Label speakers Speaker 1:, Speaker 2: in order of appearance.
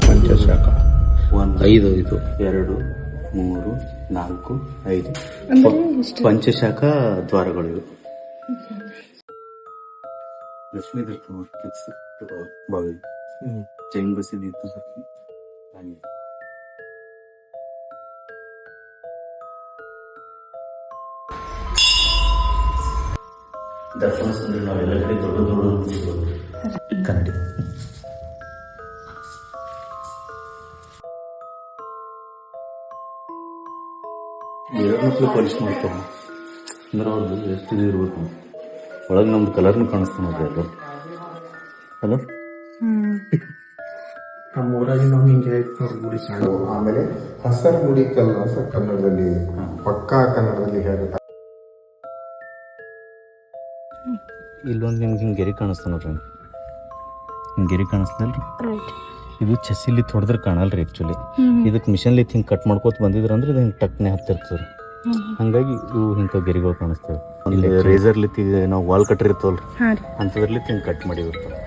Speaker 1: ಪಂಚಶಾಖ
Speaker 2: 1
Speaker 1: 5 ಇದು
Speaker 2: 2 3 4 5 ಪಂಚಶಾಖ ದ್ವಾರಗಳು ಇವು. ಲಕ್ಷ್ಮೀ ದರ್ಶನ ಬಾವಿ ಜೈನ್ ಬಸಿದಿತ್ತು ಹಾಗೆ. ದರ್ಶನ ಸಂದ್ರೆ ನಾವೆಲ್ಲ ಕಡೆ ದೊಡ್ಡ ದೊಡ್ಡ ಕನ್ನಡಿ ಮಕ್ಕಳು ಪಾಲಿಶ್ ಮಾಡ್ತಾವ ಅಂದ್ರೆ ಅವ್ರದ್ದು ಎಷ್ಟು ಇದು ಇರ್ಬೇಕು. ಒಳಗೆ ನಮ್ದು ಕಲರ್ನು ಕಾಣಿಸ್ತಾ ನೋಡ್ರಿ ಅದು ಅಲ್ಲ.
Speaker 3: ನಮ್ಮ ಊರಾಗಿ ನಾವು ಹಿಂಗೆ ಗುಡಿ ಸಣ್ಣ. ಆಮೇಲೆ ಹಸರ ಗುಡಿ ಕಲ್ಲ ಅಂತ ಕನ್ನಡದಲ್ಲಿ ಪಕ್ಕಾ ಕನ್ನಡದಲ್ಲಿ ಹೇಳುತ್ತೆ.
Speaker 2: ಇಲ್ಲೊಂದು ನಿಮ್ಗೆ ಹಿಂಗೆ ಗೆರೆ ಕಾಣಿಸ್ತಾ ನೋಡ್ರಿ, ಹಿಂಗೆ ಗೆರೆ ಕಾಣಿಸ್ತಲ್ರಿ, ಇದು ಚೆಸ್ಸಿಲಿ ಹೊಡೆದ್ರೆ ಕಾಣಲ್ರಿ. ಆ್ಯಕ್ಚುಲಿ ಇದಕ್ಕೆ ಮಿಷನ್ಲಿ ಹಿಂಗೆ ಕಟ್ ಮಾಡ್ಕೋತ ಬಂದಿದ್ರು ಅಂದ್ರೆ ಇದು ಹಿಂಗೆ ಟಕ್ನೆ ಹತ್ತಿರ್ತದೆ. ಹಂಗಾಗಿ ಇವು ಹಿಂಗೆ ಗೆರೆಗಳು ಕಾಣಿಸ್ತವೆ. ಇಲ್ಲಿ ರೇಸರ್ಲಿ ನಾವು ವಾಲ್ ಕಟ್ರ್ ಇರ್ತವಲ್ರಿ, ಅಂಥದ್ರಲ್ಲಿ ಹಿಂಗೆ ಕಟ್ ಮಾಡಿ ಇರ್ತಾವೆ.